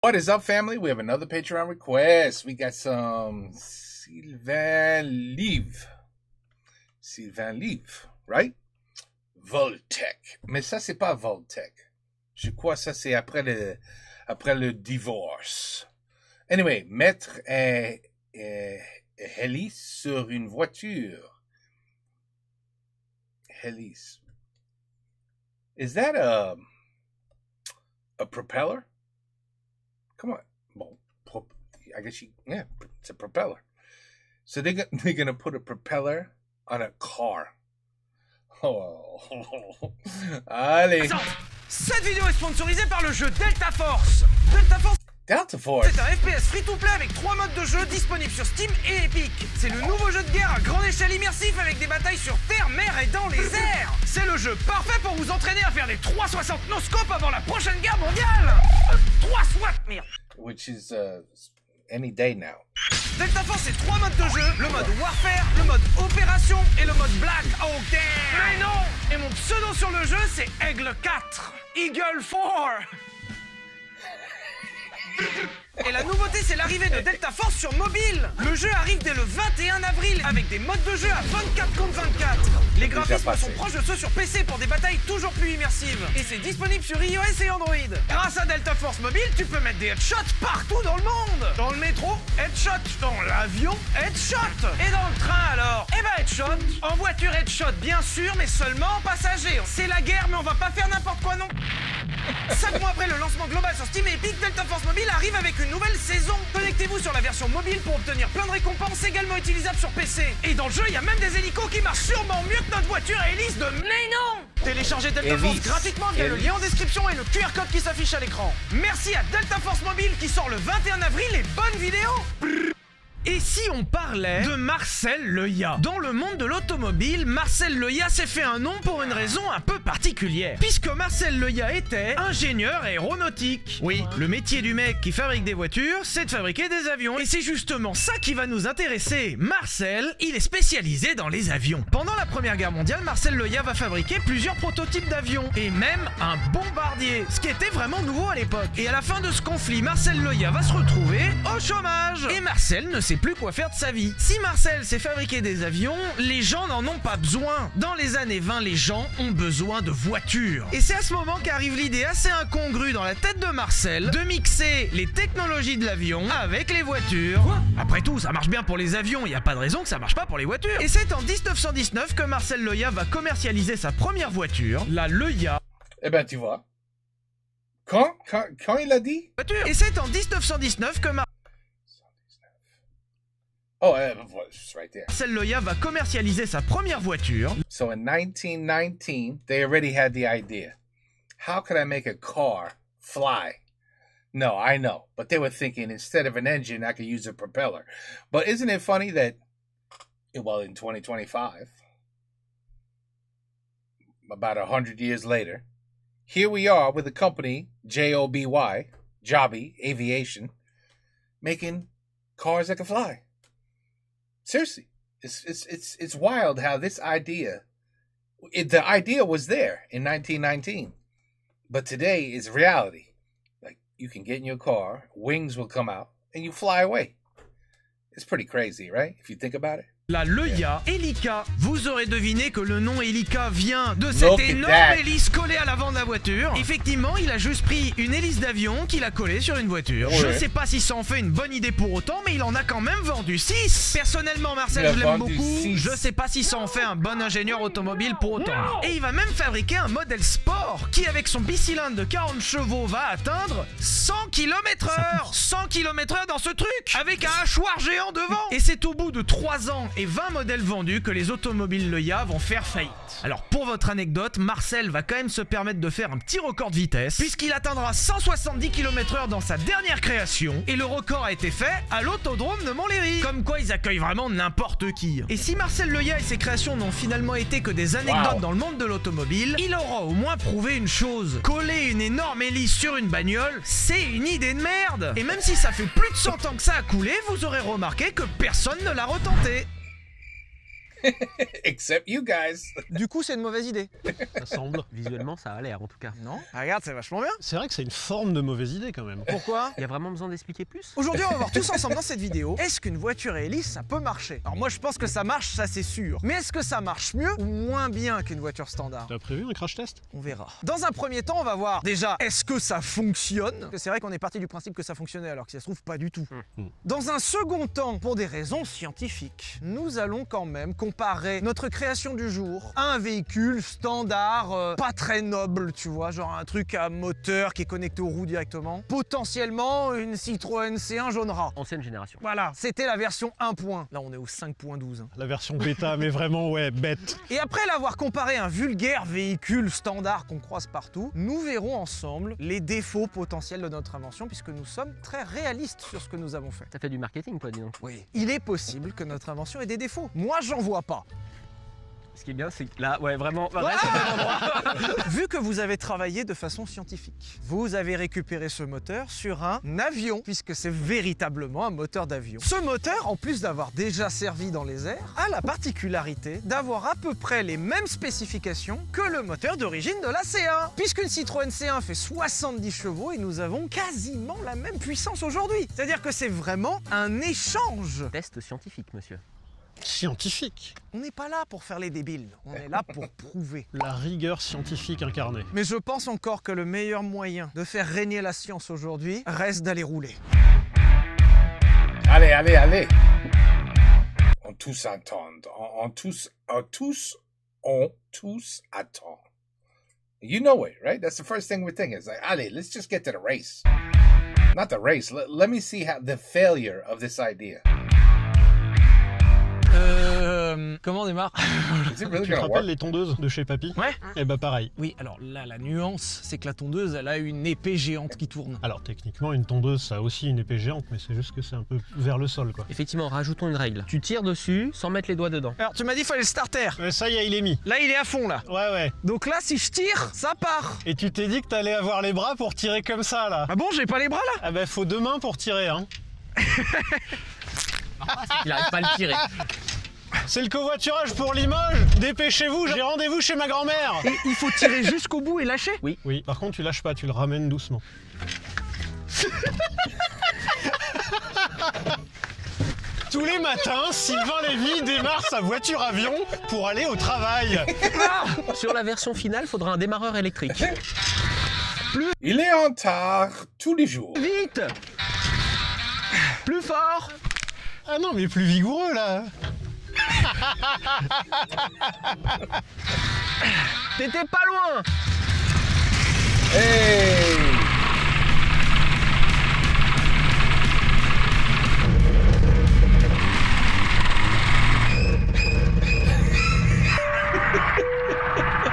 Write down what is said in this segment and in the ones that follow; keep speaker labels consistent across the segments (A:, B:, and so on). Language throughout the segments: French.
A: What is up, family? We have another Patreon request. We got some Sylvain Livre. Sylvain Livre, right? Voltec. Mais ça, c'est pas Voltec. Je crois que ça, c'est après le divorce. Anyway, mettre un hélice sur une voiture. Hélice. Is that a propeller? Come on. Well, I guess yeah, it's a propeller. So they're going to put a propeller on a car. Oh. Allez.
B: Attends, cette vidéo est sponsorisée par le jeu Delta Force.
A: Delta Force.
B: C'est un FPS free-to-play avec 3 modes de jeu disponibles sur Steam et Epic. C'est le nouveau jeu de guerre à grande échelle immersif avec des batailles sur terre, mer et dans les airs. C'est le jeu parfait pour vous entraîner à faire des 360 no-scope avant la prochaine guerre mondiale. 360, merde.
A: Which is any day now.
B: Delta Force, c'est 3 modes de jeu, le mode Warfare, le mode Opération et le mode Black Hawk Down. Mais non. Et mon pseudo sur le jeu, c'est Aigle 4. Eagle 4. Et la nouveauté, c'est l'arrivée de Delta Force sur mobile. Le jeu arrive dès le 21 avril avec des modes de jeu à 24 contre 24. Les graphismes sont proches de ceux sur PC pour des batailles toujours plus immersives. Et c'est disponible sur iOS et Android. Grâce à Delta Force Mobile, tu peux mettre des headshots partout dans le monde. Dans le métro, headshot. Dans l'avion, headshot. Et dans le train alors, eh ben headshot. En voiture, headshot bien sûr, mais seulement en passager. C'est la guerre, mais on va pas faire n'importe quoi non. 5 mois après le lancement global sur Steam et Epic, Delta Force Mobile arrive avec une nouvelle saison. Connectez-vous sur la version mobile pour obtenir plein de récompenses également utilisables sur PC. Et dans le jeu, il y a même des hélicos qui marchent sûrement mieux que notre voiture à hélice de... Mais non! Téléchargez Delta Force gratuitement via le lien en description et le QR code qui s'affiche à l'écran. Merci à Delta Force Mobile qui sort le 21 avril et bonne vidéo! Et si on parlait de Marcel Leuillat? Dans le monde de l'automobile, Marcel Leuillat s'est fait un nom pour une raison un peu particulière. Puisque Marcel Leuillat était ingénieur aéronautique. Oui, le métier du mec qui fabrique des voitures, c'est de fabriquer des avions. Et c'est justement ça qui va nous intéresser. Marcel, il est spécialisé dans les avions. Pendant la Première Guerre mondiale, Marcel Leuillat va fabriquer plusieurs prototypes d'avions. Et même un bombardier. Ce qui était vraiment nouveau à l'époque. Et à la fin de ce conflit, Marcel Leuillat va se retrouver au chômage. Et Marcel ne sait plus quoi faire de sa vie. Si Marcel sait fabriquer des avions, les gens n'en ont pas besoin. Dans les années 20, les gens ont besoin de voitures. Et c'est à ce moment qu'arrive l'idée assez incongrue dans la tête de Marcel de mixer les technologies de l'avion avec les voitures. Quoi? Après tout, ça marche bien pour les avions, il n'y a pas de raison que ça marche pas pour les voitures. Et c'est en 1919 que Marcel Leuillat va commercialiser sa première voiture, la Leuillat.
A: Eh ben, tu vois. Quand il a dit?
B: Et c'est en 1919 que
A: Oh, it's right there.
B: Marcel Leuillat va commercialiser sa première voiture.
A: So in 1919, they already had the idea. How could I make a car fly? No, I know. But they were thinking instead of an engine, I could use a propeller. But isn't it funny that, well, in 2025, about 100 years later, here we are with a company, Joby Aviation, making cars that can fly. Seriously, it's wild how this idea, the idea was there in 1919, but today is reality. Like, you can get in your car, wings will come out, and you fly away. It's pretty crazy, right? If you think about it.
B: La Leuillat Helica. Vous aurez deviné que le nom Helica vient de cette énorme hélice collée à l'avant de la voiture. Effectivement, il a juste pris une hélice d'avion qu'il a collée sur une voiture. Ouais. Je sais pas si ça en fait une bonne idée pour autant, mais il en a quand même vendu 6. Personnellement, Marcel, je l'aime beaucoup. 6. Je sais pas si ça en fait un bon ingénieur automobile pour autant. Et il va même fabriquer un modèle sport qui, avec son bicylindre de 40 chevaux, va atteindre 100 km/h. 100 km/h dans ce truc, avec un hachoir géant devant. Et c'est au bout de 3 ans et 20 modèles vendus que les automobiles Leuillat vont faire faillite. Alors pour votre anecdote, Marcel va quand même se permettre de faire un petit record de vitesse puisqu'il atteindra 170 km/h dans sa dernière création et le record a été fait à l'autodrome de Montlhéry. Comme quoi ils accueillent vraiment n'importe qui. Et si Marcel Leuillat et ses créations n'ont finalement été que des anecdotes dans le monde de l'automobile, il aura au moins prouvé une chose. Coller une énorme hélice sur une bagnole, c'est une idée de merde. Et même si ça fait plus de 100 ans que ça a coulé, vous aurez remarqué que personne ne l'a retenté.
A: Except you guys.
B: Du coup, c'est une mauvaise idée.
C: Ça semble. Visuellement, ça a l'air en tout cas.
B: Non? Ah, regarde, c'est vachement bien.
D: C'est vrai que c'est une forme de mauvaise idée quand même.
B: Pourquoi?
C: Il y a vraiment besoin d'expliquer plus?
B: Aujourd'hui, on va voir tous ensemble dans cette vidéo, est-ce qu'une voiture à hélice, ça peut marcher? Alors moi, je pense que ça marche, ça c'est sûr. Mais est-ce que ça marche mieux ou moins bien qu'une voiture standard?
D: T'as prévu un crash test?
B: On verra. Dans un premier temps, on va voir déjà, est-ce que ça fonctionne? Parce que c'est vrai qu'on est parti du principe que ça fonctionnait, alors que ça se trouve pas du tout. Dans un second temps, pour des raisons scientifiques, nous allons quand même comparer notre création du jour à un véhicule standard, pas très noble, tu vois, genre un truc à moteur qui est connecté aux roues directement. Potentiellement une Citroën C1 jaune rat.
C: Ancienne génération.
B: Voilà, c'était la version 1. Là, on est au 5.12.
D: La version bêta, mais vraiment, ouais, bête.
B: Et après l'avoir comparé à un vulgaire véhicule standard qu'on croise partout, nous verrons ensemble les défauts potentiels de notre invention, puisque nous sommes très réalistes sur ce que nous avons fait.
C: T'as fait du marketing, toi, dis donc.
B: Oui. Il est possible que notre invention ait des défauts. Moi, j'en vois pas.
C: Ce qui est bien, c'est que là, ouais, vraiment, reste au même endroit.
B: Vu que vous avez travaillé de façon scientifique, vous avez récupéré ce moteur sur un avion, puisque c'est véritablement un moteur d'avion. Ce moteur, en plus d'avoir déjà servi dans les airs, a la particularité d'avoir à peu près les mêmes spécifications que le moteur d'origine de la C1. Puisqu'une Citroën C1 fait 70 chevaux et nous avons quasiment la même puissance aujourd'hui. C'est-à-dire que c'est vraiment un échange.
C: Test scientifique, monsieur.
D: Scientifique.
B: On n'est pas là pour faire les débiles, on est là pour prouver.
D: La rigueur scientifique incarnée.
B: Mais je pense encore que le meilleur moyen de faire régner la science aujourd'hui reste d'aller rouler.
A: Allez, allez, allez. On tous attend. On tous attend. You know it, right? That's the first thing we're thinking. It's like, allez, let's just get to the race. Not the race. Let me see how the failure of this idea.
B: Comment on démarre?
A: Is it really
D: Tu te
A: gonna
D: rappelles
A: work?
D: les tondeuses de chez Papy?
B: Ouais.
D: Eh bah pareil.
B: Oui, alors là, la nuance, c'est que la tondeuse, elle a une épée géante qui tourne.
D: Alors techniquement, une tondeuse, ça a aussi une épée géante, mais c'est juste que c'est un peu vers le sol, quoi.
C: Effectivement, rajoutons une règle. Tu tires dessus sans mettre les doigts dedans.
B: Alors, tu m'as dit qu'il fallait le starter.
D: Ça y est, il est mis.
B: Là, il est à fond, là.
D: Ouais, ouais.
B: Donc là, si je tire, ça part.
D: Et tu t'es dit que t'allais avoir les bras pour tirer comme ça, là.
B: Ah bon, j'ai pas les bras, là?
D: Ah bah faut 2 mains pour tirer, hein.
C: Il n'arrive pas à le tirer.
D: C'est le covoiturage pour Limoges. Dépêchez-vous, j'ai rendez-vous chez ma grand-mère.
B: Et il faut tirer jusqu'au bout et lâcher?
D: Oui, par contre, tu lâches pas, tu le ramènes doucement. Tous les matins, Sylvain Lévy démarre sa voiture avion pour aller au travail.
C: Sur la version finale, faudra un démarreur électrique.
A: Il est en retard tous les jours.
C: Vite! Plus fort!
D: Ah non, mais plus vigoureux, là.
C: T'étais pas loin!
A: Hey!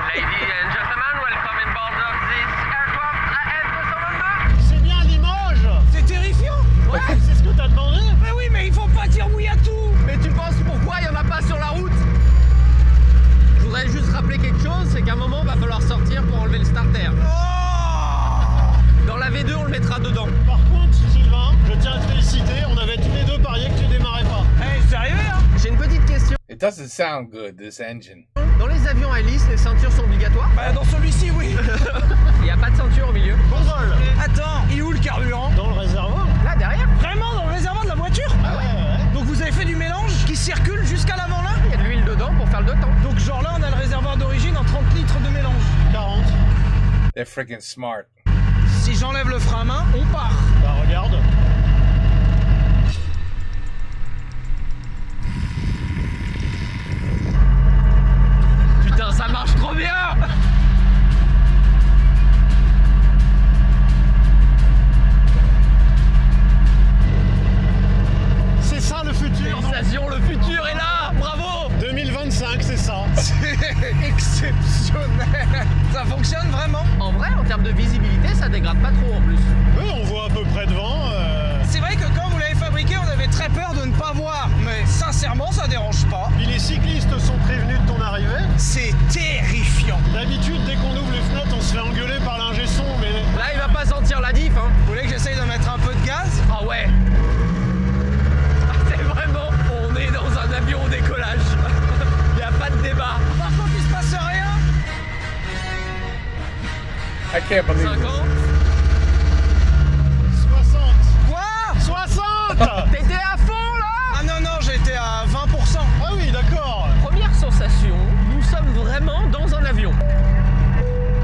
B: Ladies and gentlemen, welcome in board of this aircraft AF222.
D: C'est bien Limoges.
B: C'est terrifiant.
D: Ouais, c'est ce que t'as demandé.
B: Mais oui, mais il faut pas dire oui à tout.
C: Mais tu penses pourquoi il y en a pas sur la route? Je voudrais juste rappeler quelque chose, c'est qu'à un moment, va falloir sortir pour enlever le starter. Dans la V2, on le mettra dedans.
D: Par contre, Sylvain, je tiens à te féliciter, on avait tous les deux parié que tu démarrais pas.
B: Eh, c'est arrivé, hein?
C: J'ai une petite question.
A: It doesn't sound good, this engine.
C: Dans les avions à hélice, les ceintures sont obligatoires?
B: Bah, dans celui-ci, oui.
C: Il n'y a pas de ceinture au milieu.
D: Bon vol.
B: Attends, il est où le carburant?
D: Dans le réservoir.
C: Là, derrière?
B: Vraiment, dans le réservoir de la voiture?
D: Ah ouais.
B: Donc vous avez fait du mélange qui circule jusqu'à l'avant là?
C: Il y a de l'huile dedans pour faire le 2 temps.
B: Donc genre là, on a le réservoir d'origine en 30 litres de mélange.
D: 40.
A: They're freaking smart.
B: Si j'enlève le frein à main, on part.
D: Bah regarde.
C: Putain, ça marche trop bien!
D: C'est ça le futur.
C: Félicitations, le futur est là! Bravo!
D: 2025, c'est ça.
B: Exceptionnel. Ça fonctionne vraiment?
C: En vrai, en termes de visibilité, ça dégrade pas trop en plus.
D: Oui, on voit à peu près devant.
A: can't believe
C: 50.
A: this.
D: 60.
B: Quoi?
D: 60.
C: T'étais à fond là?
B: Ah non, non, j'étais à 20%.
D: Ah oui, d'accord.
C: Première sensation, nous sommes vraiment dans un avion.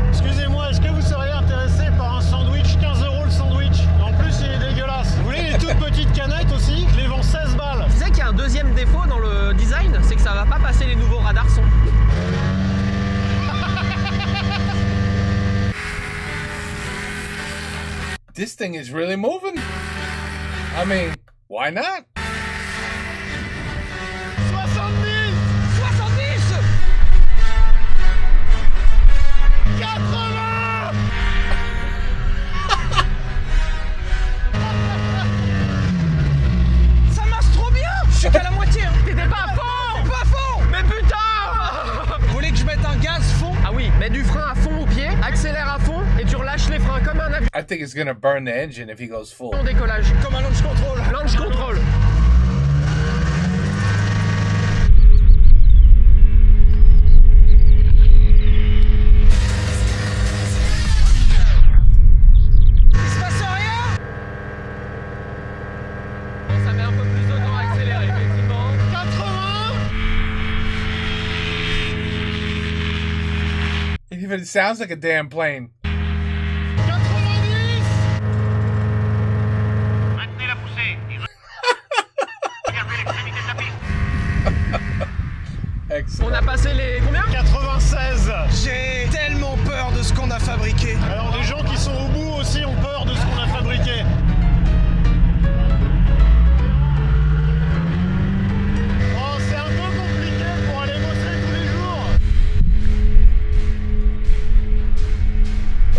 D: Excusez-moi, est-ce que vous seriez intéressé par un sandwich? 15 € le sandwich. En plus, il est dégueulasse. Vous voulez les toutes petites canettes aussi? Je les vends 16 balles.
C: Tu sais qu'il y a un deuxième défaut dans le design, c'est que ça va pas passer les nouveaux radars son.
A: This thing is really moving. I mean, why not?
D: 70.
B: 70!
D: 80.
B: Ça marche trop bien! Je suis qu'à la moitié, hein.
C: T'étais pas à fond!
B: Pas à fond!
C: Mais putain!
B: Vous voulez que je mette un gaz fond?
C: Ah oui, mets du frein à fond au pied, accélère à fond et tu relâches les freins comme un avion
A: I think it's gonna burn the engine if he goes full.
C: en décollage.
B: Comme un launch control.
C: Launch control.
B: Il se passe rien?
C: Bon, ça met un peu plus de temps à accélérer, effectivement.
D: 80.
A: It even sounds like a damn plane.
D: 90.
E: Maintenez la poussée. Regardez l'extrémité de la piste.
A: Excellent.
C: On a passé les combien?
D: 96.
B: J'ai tellement peur de ce qu'on a fabriqué.
D: Alors les gens qui sont au bout aussi ont peur de ce qu'on a fabriqué. Oh, c'est un peu compliqué pour aller bosser tous les jours.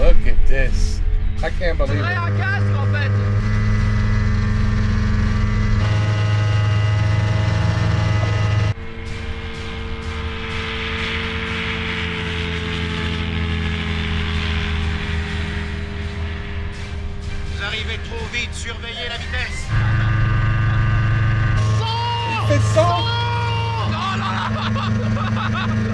A: Look at this. I can't believe
C: Ouais,
A: it.
C: un casque en fait.
E: Vous arrivez trop vite, surveillez la vitesse.
A: It's so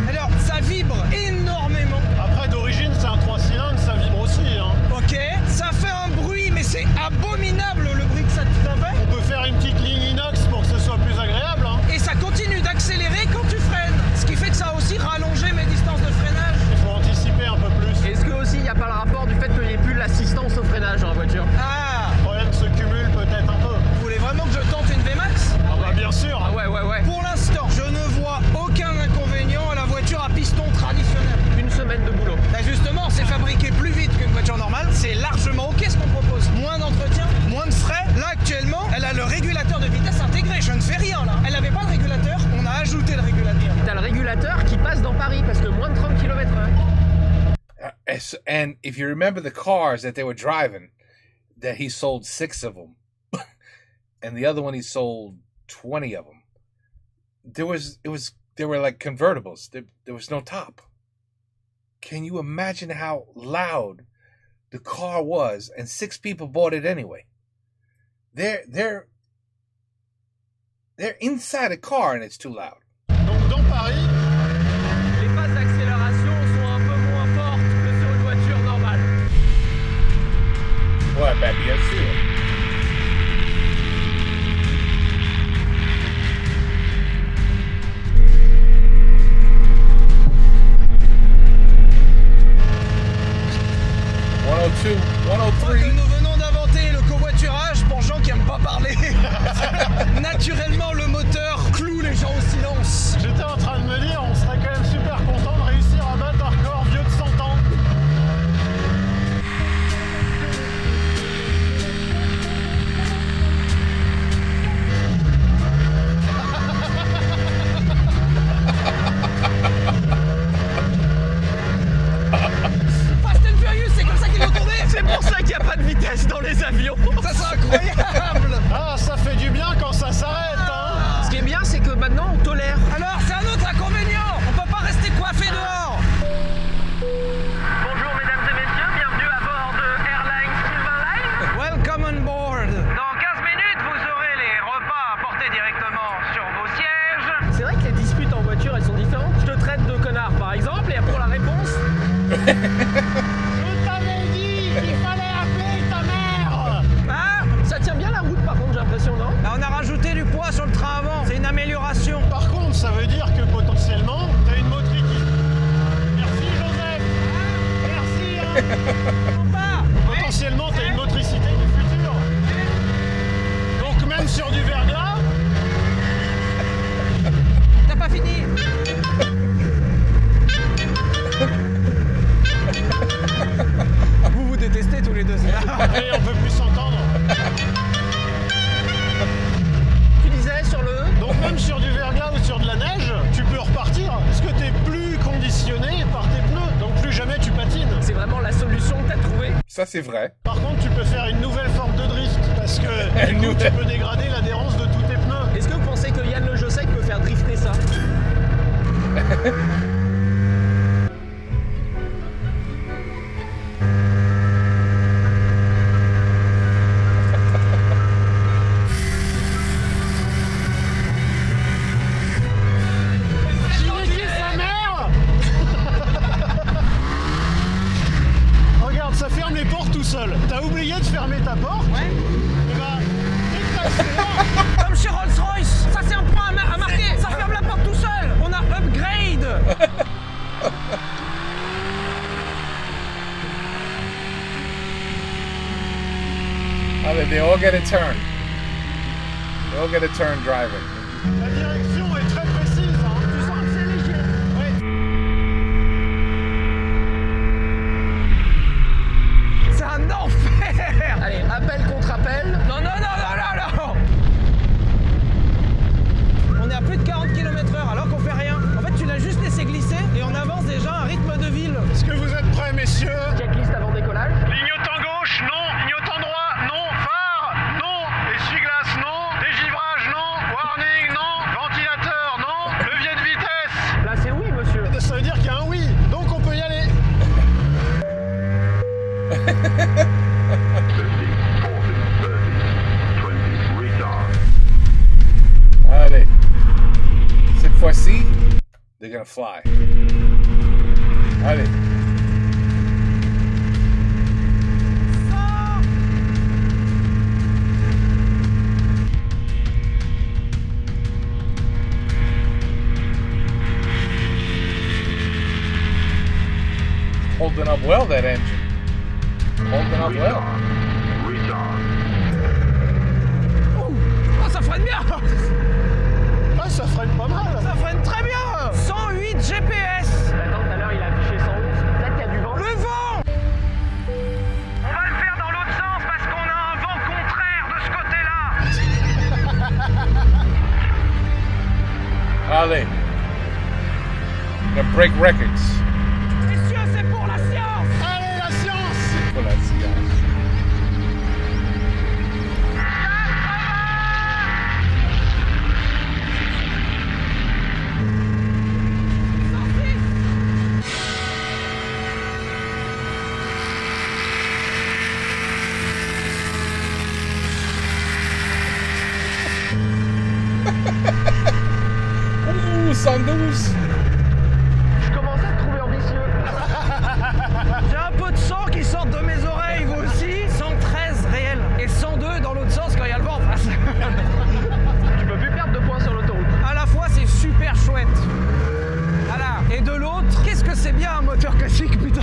B: Alors, ça vibre énormément.
D: Après d'origine c'est un 3 cylindres, ça vibre aussi. Hein.
B: Ok, ça fait un bruit, mais c'est abominable le bruit que ça te fait.
D: On peut faire une petite ligne inox pour que ce soit plus agréable. Hein.
B: Et ça continue d'accélérer quand tu freines. Ce qui fait que ça a aussi rallongé mes distances de freinage.
D: Il faut anticiper un peu plus.
C: Est-ce que aussi il n'y a pas le rapport du fait qu'il n'y ait plus l'assistance au freinage dans la voiture?
B: Ah,
D: Le problème se cumule peut-être un peu.
B: vous voulez vraiment que je tente une VMAX?
D: Ah bah bien sûr.
C: Ah ouais.
B: Pour l'instant, je ne vois aucun inconvénient à la voiture à piston traditionnelle.
C: Une semaine de boulot.
B: Bah justement, c'est fabriqué plus vite qu'une voiture normale. C'est largement ok ce qu'on propose. Moins d'entretien, moins de frais. Là actuellement, elle a le régulateur de vitesse intégré. Je ne fais rien là. Elle n'avait pas de régulateur, on a ajouté le régulateur.
C: T'as le régulateur qui passe dans Paris parce que moins de 30 km/h.
A: And if you remember the cars that they were driving, that he sold 6 of them, and the other one he sold 20 of them. They were like convertibles. There was no top. Can you imagine how loud the car was? And 6 people bought it anyway. They're inside a car and it's too loud.
D: Donc dans Paris,
C: Les phases d'accélération sont un peu moins fortes que sur une voiture normale.
A: Ouais, ben bien sûr.
B: Nous venons d'inventer le covoiturage pour gens qui aiment pas parler. Naturellement, le moteur cloue les gens au silence.
D: j'étais en train de me dire, on serait quand même super content de réussir à battre un record vieux de 100 ans.
B: Fast and Furious, c'est comme ça qu'ils l'ont tourné.
C: C'est pour ça qu'il n'y a pas de vitesse dans les avions.
B: Ça c'est incroyable.
D: Ah, ça fait du bien quand ça s'arrête, hein.
C: Ce qui est bien, c'est que maintenant on tolère.
B: Alors, c'est un autre inconvénient. On peut pas rester coiffé dehors.
E: Bonjour mesdames et messieurs, bienvenue à bord de Airlines Sylvain Line.
B: Welcome on board.
E: Dans 15 minutes, vous aurez les repas apportés directement sur vos sièges.
C: C'est vrai que les disputes en voiture, elles sont différentes. Je te traite de connard, par exemple, et pour la réponse,
D: Je t'avais Potentiellement, t'as une motricité du futur. Donc même sur du verglas.
B: T'as pas fini. Vous détestez tous les deux, c'est là.
D: Allez, on peut plus s'entendre.
C: Tu disais sur le...
D: Donc même sur du verglas ou sur de la neige, tu peux repartir. Parce que t'es plus conditionné par tes pneus. Donc plus jamais tu patines.
C: C'est vraiment la solution que t'as trouvée.
A: Ça, c'est vrai.
D: Par contre, tu peux faire une nouvelle forme de drift. Parce que du coup, tu peux dégrader l'adhérence de tous tes pneus.
C: Est-ce que vous pensez que Yann Le Jossec peut faire drifter ça?
D: Regarde, ça ferme les portes tout seul. T'as oublié de fermer ta porte?
B: Ouais.
D: Et bah, dès que t'accélères,
B: Comme chez Rolls-Royce. Ça, c'est un point à marquer. Ça ferme la porte tout seul. On a upgrade.
A: Allez, they all get a turn. They all get a turn driving.
D: la direction est très précise. Hein. Tu sens que c'est léger. Ouais.
B: C'est un enfer.
C: Allez, appel contre appel.
B: Non, non, non, non, non, non. On est à plus de 40 km/h alors qu'on fait rien. En fait, tu l'as juste laissé glisser et on avance déjà à un rythme de ville.
D: Est-ce que vous êtes prêts, messieurs?
C: Checklist avant décollage.
D: Clignotant gauche, non. Clignotant droit, non. Phare, non. Essuie-glace, non. Dégivrage, non. Warning, non. Ventilateur, non. Levier de vitesse.
C: Là, c'est oui, monsieur.
D: Ça veut dire qu'il y a un oui. Donc on peut y aller.
E: 50, 40, 30, 20, retard.
A: Allez. Cette fois-ci, they're gonna fly. Allez. Holding up well, that engine. Holding up well.
E: Retard.
B: Oh, ça freine bien.
D: Ah, ça freine pas mal.
B: Ça freine très bien. 108 GPS.
C: Attends, tout à l'heure, il a affiché 111. Peut-être qu'il y a du vent.
B: Le vent.
E: On va le faire dans l'autre sens parce qu'on a un vent contraire de ce côté-là.
A: Allez. Gonna break records.
B: Messieurs, c'est pour la science.
D: Allez, la science.
A: Pour la science. Ouh, 112.
C: Je commence à te trouver ambitieux.
B: J'ai un peu de sang qui sort de mes oreilles, vous aussi. 113 réel. Et 102 dans l'autre sens quand il y a le vent en face.
C: Tu peux plus perdre de points sur l'autoroute.
B: À la fois, c'est super chouette. Voilà. Et de l'autre, qu'est-ce que c'est bien un moteur classique, putain.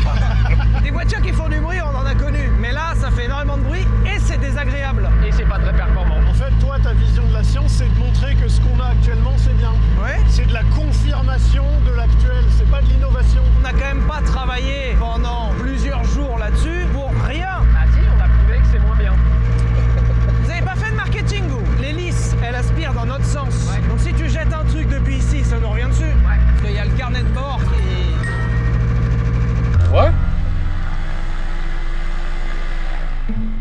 B: Des voitures qui font du bruit, on en a connu. Mais là, ça fait énormément de bruit et c'est désagréable.
C: Et c'est pas très performant.
D: En fait, toi, ta vision de la science, c'est de montrer que ce qu'on a actuellement, c'est bien.
B: Ouais.
D: C'est de la confirmation de l'actuel, c'est pas de l'innovation.
B: On n'a quand même pas travaillé pendant plusieurs jours là-dessus pour rien.
C: Ah si, on a prouvé que c'est moins bien.
B: Vous avez pas fait de marketing, vous? L'hélice, elle aspire dans notre sens.
C: Ouais.
B: Donc si tu jettes un truc depuis ici, ça nous revient dessus.
C: Ouais.
B: Parce qu'il y a le carnet de bord qui...
A: What?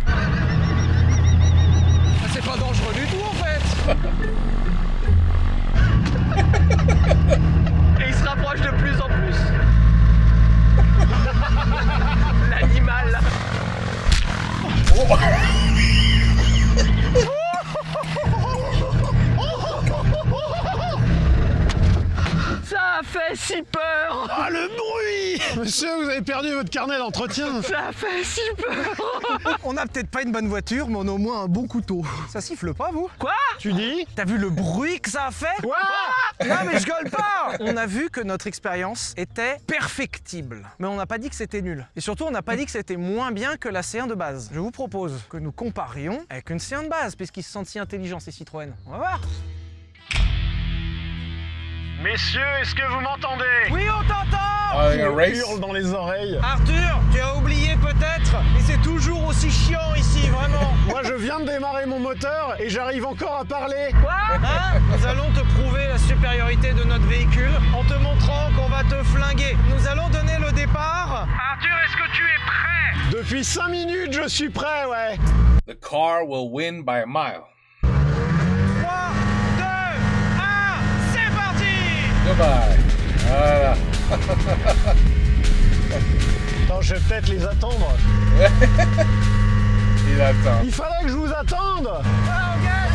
B: Ah, c'est pas dangereux du tout, en fait.
C: Et il se rapproche de plus en plus. L'animal là. Ça a fait si peur.
D: Ah, le bruit! Monsieur, vous avez perdu votre carnet d'entretien.
C: Ça fait si peur.
B: On a peut-être pas une bonne voiture, mais on a au moins un bon couteau. Ça siffle pas, vous?
C: Quoi?
D: Tu dis?
B: T'as vu le bruit que ça a fait?
D: Quoi?
B: Non mais je gueule pas. On a vu que notre expérience était perfectible. Mais on n'a pas dit que c'était nul. Et surtout, on n'a pas dit que c'était moins bien que la C1 de base. Je vous propose que nous comparions avec une C1 de base, puisqu'ils se sentent si intelligents, ces Citroën. On va voir.
D: Messieurs, est-ce que vous m'entendez?
B: Oui, on t'entend.
D: Hurle dans les oreilles.
B: Arthur, tu as oublié peut-être, mais c'est toujours aussi chiant ici, vraiment.
D: Moi, je viens de démarrer mon moteur et j'arrive encore à parler.
B: Quoi? Hein? Nous allons te prouver la supériorité de notre véhicule en te montrant qu'on va te flinguer. Nous allons donner le départ.
E: Arthur, est-ce que tu es prêt?
D: Depuis 5 minutes, je suis prêt, ouais.
A: The car will win by a mile.
B: 3, 2, 1, c'est parti!
A: Goodbye. Voilà.
D: Attends, je vais peut-être les attendre.
A: Il attend.
D: Il fallait que je vous attende.
B: Ah, regarde!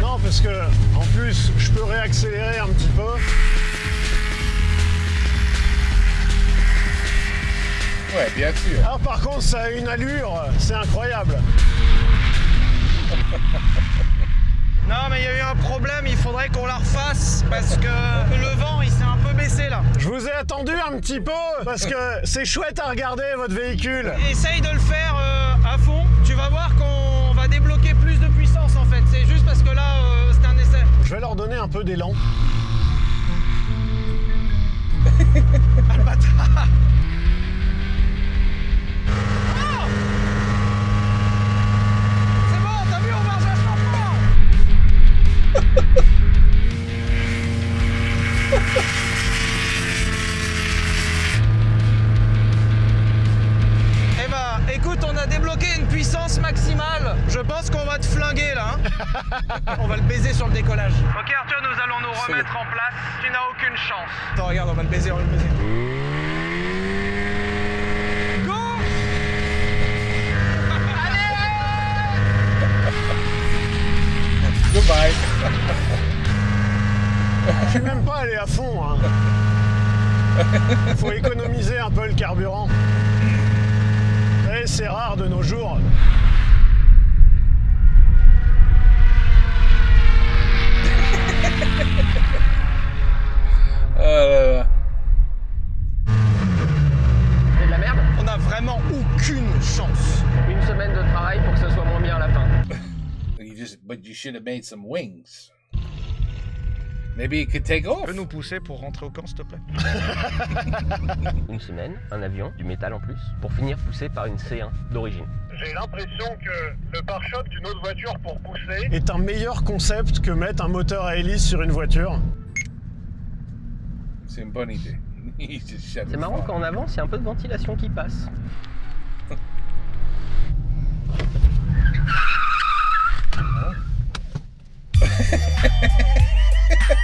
D: Non, parce que, en plus, je peux réaccélérer un petit peu.
A: Ouais, bien sûr.
D: Ah, par contre, ça a une allure, c'est incroyable.
B: Non, mais il y a eu un problème, il faudrait qu'on la refasse parce que le vent il s'est un peu baissé là.
D: Je vous ai attendu un petit peu, parce que c'est chouette à regarder, votre véhicule.
B: Essaye de le faire à fond, tu vas voir qu'on va débloquer plus de puissance en fait. C'est juste parce que là, c'était un essai.
D: Je vais leur donner un peu d'élan.
B: Ah le bâtard! Oh! C'est bon, t'as vu, on marche vachement fort! Eh bah, écoute, on a débloqué une puissance maximale. Je pense qu'on va te flinguer là. Hein. On va le baiser sur le décollage.
E: Ok Arthur, nous allons nous remettre en place. Tu n'as aucune chance.
B: Attends, regarde, on va le baiser, on va le baiser. Go!
A: Goodbye.
D: Je suis même pas allé à fond, hein. Faut économiser un peu le carburant. Et c'est rare de nos jours.
C: C'est de la merde.
B: On a vraiment aucune chance.
C: Une semaine de travail pour que ce soit moins bien à la fin.
A: But you should have made some wings. Maybe it could take off.
B: Tu peux nous pousser pour rentrer au camp, s'il te plaît?
C: Une semaine, un avion, du métal en plus, pour finir poussé par une C1 d'origine.
D: J'ai l'impression que le pare-choc d'une autre voiture pour pousser est un meilleur concept que mettre un moteur à hélice sur une voiture.
A: C'est une bonne idée.
C: C'est marrant qu'en avant, il y a un peu de ventilation qui passe.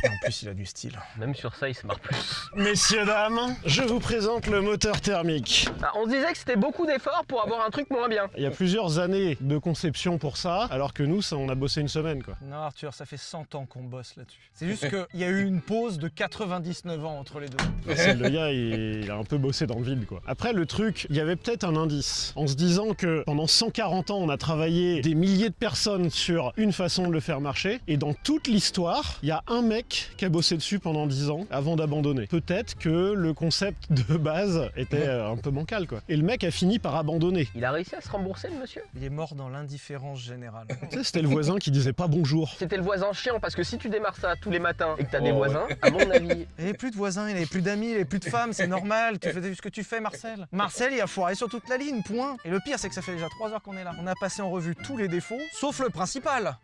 B: En plus, il a du style.
C: Même sur ça, il se marre plus.
D: Messieurs, dames, je vous présente le moteur thermique.
C: Ah, on se disait que c'était beaucoup d'efforts pour avoir un truc moins bien.
D: Il y a plusieurs années de conception pour ça, alors que nous, ça, on a bossé une semaine, quoi.
B: Non, Arthur, ça fait 100 ans qu'on bosse là-dessus. C'est juste qu'il y a eu une pause de 99 ans entre les deux.
D: Le gars, il a un peu bossé dans le vide, quoi. Après, le truc, il y avait peut-être un indice. En se disant que pendant 140 ans, on a travaillé des milliers de personnes sur une façon de le faire marcher. Et dans toute l'histoire, il y a un mec qui a bossé dessus pendant 10 ans avant d'abandonner. Peut-être que le concept de base était un peu bancal, quoi. Et le mec a fini par abandonner.
C: Il a réussi à se rembourser, le monsieur?
B: Il est mort dans l'indifférence générale.
D: Tu sais, c'était le voisin qui disait pas bonjour.
C: C'était le voisin chiant, parce que si tu démarres ça tous les matins et que t'as des
A: Oh,
C: voisins, à mon avis...
B: Il n'avait plus de voisins, il n'avait plus d'amis, il n'avait plus de femmes, c'est normal. Tu fais ce que tu fais, Marcel. Marcel, il a foiré sur toute la ligne, point. Et le pire, c'est que ça fait déjà 3 heures qu'on est là. On a passé en revue tous les défauts, sauf le principal.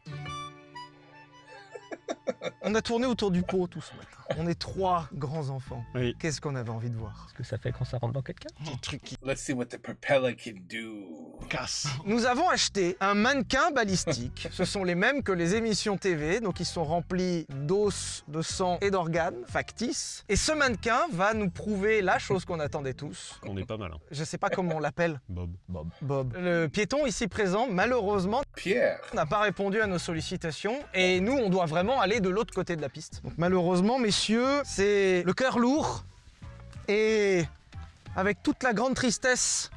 B: On a tourné autour du pot tout ce matin. On est 3 grands enfants.
D: Oui.
B: Qu'est-ce qu'on avait envie de voir?
C: Ce que ça fait quand ça rentre dans quelqu'un.
D: Petit truc qui
A: Let's see what the propeller can do.
D: casse.
B: Nous avons acheté un mannequin balistique. Ce sont les mêmes que les émissions TV, donc ils sont remplis d'os, de sang et d'organes factices. Et ce mannequin va nous prouver la chose qu'on attendait tous.
D: On est pas mal, hein.
B: Je sais pas comment on l'appelle.
D: Bob.
B: Bob. Le piéton ici présent, malheureusement,
A: Pierre.
B: n'a pas répondu à nos sollicitations et nous, on doit vraiment aller de l'autre côté de la piste. Donc malheureusement, messieurs, c'est le cœur lourd Et avec toute la grande tristesse...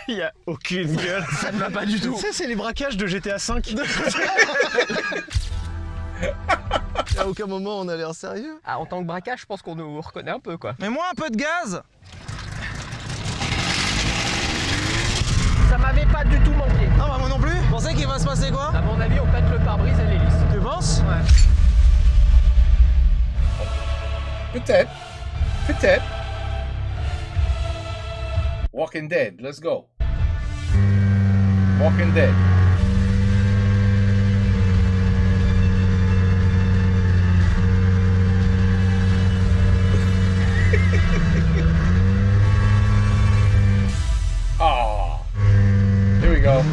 D: Il y a aucune gueule.
B: Ça ne va pas du tout.
D: Tu sais, c'est les braquages de GTA V.
F: À aucun moment on a l'air sérieux.
C: Ah, en tant que braquage, je pense qu'on nous reconnaît un peu, quoi.
B: Mais moi, un peu de gaz.
C: Ça m'avait pas du tout manqué.
B: Non, bah moi non plus. Vous pensez qu'il va se passer quoi?
C: À mon avis, on pète le pare-brise et l'hélice.
B: Tu penses?
C: Ouais.
A: Peut-être. Peut-être. Walking Dead, let's go. Walking Dead. Ah, here we go.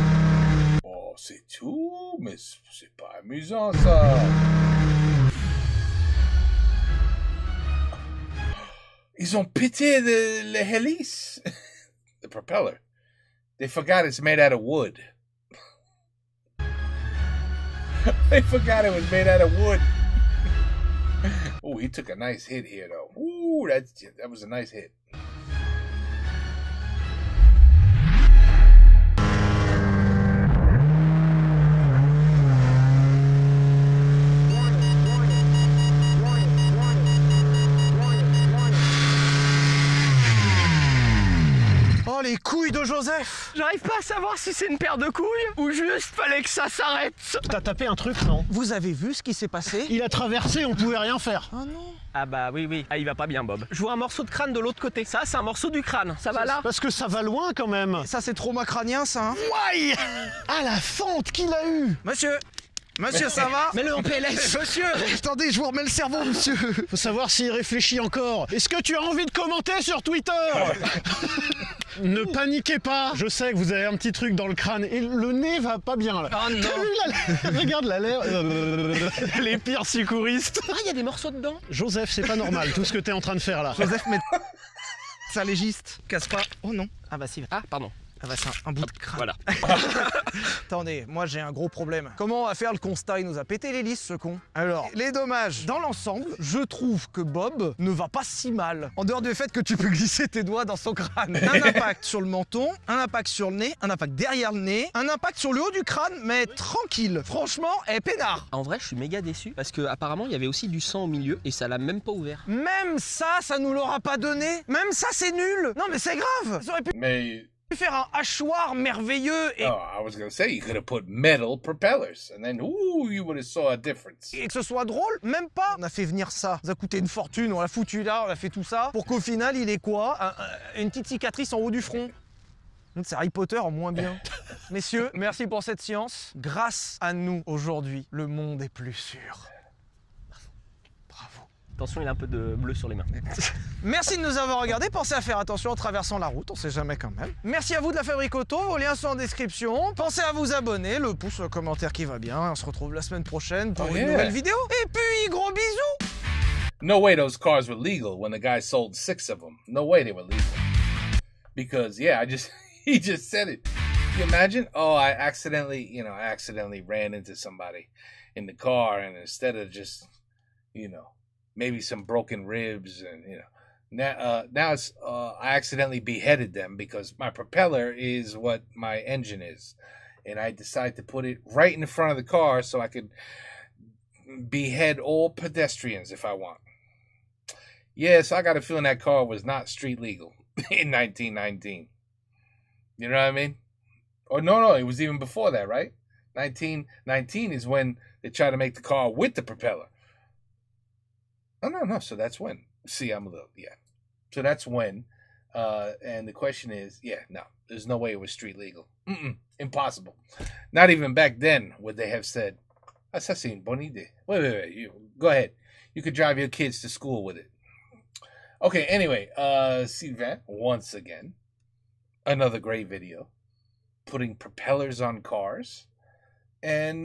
A: Oh, c'est tout, mais c'est pas amusant ça. Ils ont pété le hélice. The propeller. They forgot it's made out of wood. They forgot it was made out of wood. Oh, he took a nice hit here, though. Ooh, that was a nice hit.
B: Oh, les couilles de Joseph.
C: J'arrive pas à savoir si c'est une paire de couilles ou juste fallait que ça s'arrête.
D: T'as tapé un truc, non?
B: Vous avez vu ce qui s'est passé?
D: Il a traversé, on pouvait rien faire.
B: Oh non.
C: Ah bah oui. Ah, il va pas bien, Bob. Je vois un morceau de crâne de l'autre côté. Ça, c'est un morceau du crâne. Ça va là?
D: Parce que ça va loin quand même.
B: Ça, c'est trauma crânien, ça, hein?
D: Why? Ah, la fente qu'il a eue.
B: Monsieur, ça va?
C: Mets-le en PLS.
B: Monsieur, attendez, je vous remets le cerveau, monsieur.
D: Faut savoir s'il réfléchit encore. Est-ce que tu as envie de commenter sur Twitter? Ne paniquez pas. Je sais que vous avez un petit truc dans le crâne et le nez va pas bien là.
C: Oh non.
D: T'as vu, là, regarde la lèvre. Les pires secouristes.
C: Ah, il y a des morceaux dedans.
D: Joseph, c'est pas normal tout ce que t'es en train de faire là.
B: Joseph, mais... ça légiste. Casse pas. Oh non. Ah bah si.
C: Ah, pardon.
B: Ah bah c'est un bout de crâne.
C: Voilà.
B: Attendez, moi j'ai un gros problème. Comment on va faire le constat? Il nous a pété l'hélice, ce con. Alors, les dommages. Dans l'ensemble, je trouve que Bob ne va pas si mal. En dehors du fait que tu peux glisser tes doigts dans son crâne. Un impact sur le menton, un impact sur le nez, un impact derrière le nez, un impact sur le haut du crâne, mais tranquille. Franchement, peinard.
C: En vrai, je suis méga déçu parce que apparemment il y avait aussi du sang au milieu et ça l'a même pas ouvert.
B: Même ça nous l'aura pas donné. Même ça, c'est nul. Non mais c'est grave. Ça aurait pu
A: Mais
B: faire un hachoir merveilleux et...
A: oh, I was gonna say you could have put metal propellers, and then ooh, you would have saw a difference.
B: Et que ce soit drôle, même pas. On a fait venir ça, ça a coûté une fortune, on l'a foutu là, on a fait tout ça, pour qu'au final il ait quoi? Une petite cicatrice en haut du front. C'est Harry Potter en moins bien. Messieurs, merci pour cette science. Grâce à nous, aujourd'hui, le monde est plus sûr. Bravo.
C: Attention, il a un peu de bleu sur les mains.
B: Merci de nous avoir regardés. Pensez à faire attention en traversant la route, on sait jamais quand même. Merci à vous de la Fabrique Auto, vos liens sont en description. Pensez à vous abonner, le pouce, le commentaire qui va bien. On se retrouve la semaine prochaine pour une nouvelle vidéo. Et puis, gros bisous.
A: No way those cars were legal when the guy sold 6 of them. No way they were legal. Because yeah, he just said it. Can you imagine? Oh, I accidentally ran into somebody in the car, and instead of just, maybe some broken ribs and, now it's, I accidentally beheaded them because my propeller is what my engine is. And I decided to put it right in the front of the car so I could behead all pedestrians if I want. Yes, I got a feeling that car was not street legal in 1919. You know what I mean? Or no, it was even before that, right? 1919 is when they tried to make the car with the propeller. Oh, no, so that's when. See, I'm a little, yeah. So that's when. And the question is, no, there's no way it was street legal. Impossible. Not even back then would they have said, Assassin Bonide. Wait, go ahead. You could drive your kids to school with it. Okay, anyway, Sylvain, once again, another great video. Putting propellers on cars. And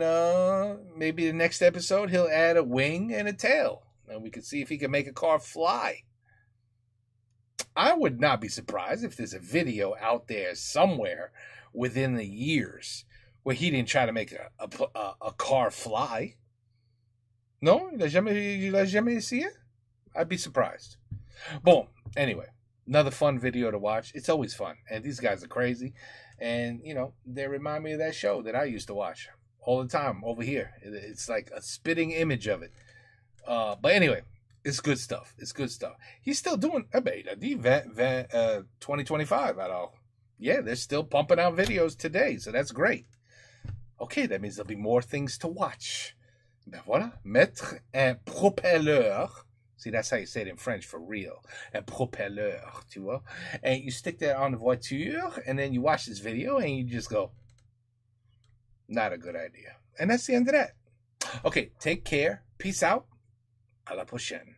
A: maybe the next episode he'll add a wing and a tail. And we can see if he can make a car fly. I would not be surprised if there's a video out there somewhere within the years where he didn't try to make a car fly. Non? Il a jamais essayé? I'd be surprised. Boom. Anyway, another fun video to watch. It's always fun. And these guys are crazy. And, you know, they remind me of that show that I used to watch all the time over here. It's like a spitting image of it. But anyway, it's good stuff. It's good stuff. He's still doing 2025. Alors, yeah, they're still pumping out videos today. So that's great. Okay, that means there'll be more things to watch. Ben voilà. Mettre un propelleur. See, that's how you say it in French for real. Un propelleur, tu vois? And you stick that on the voiture, and then you watch this video, and you just go, not a good idea. And that's the end of that. Okay, take care. Peace out. À la prochaine.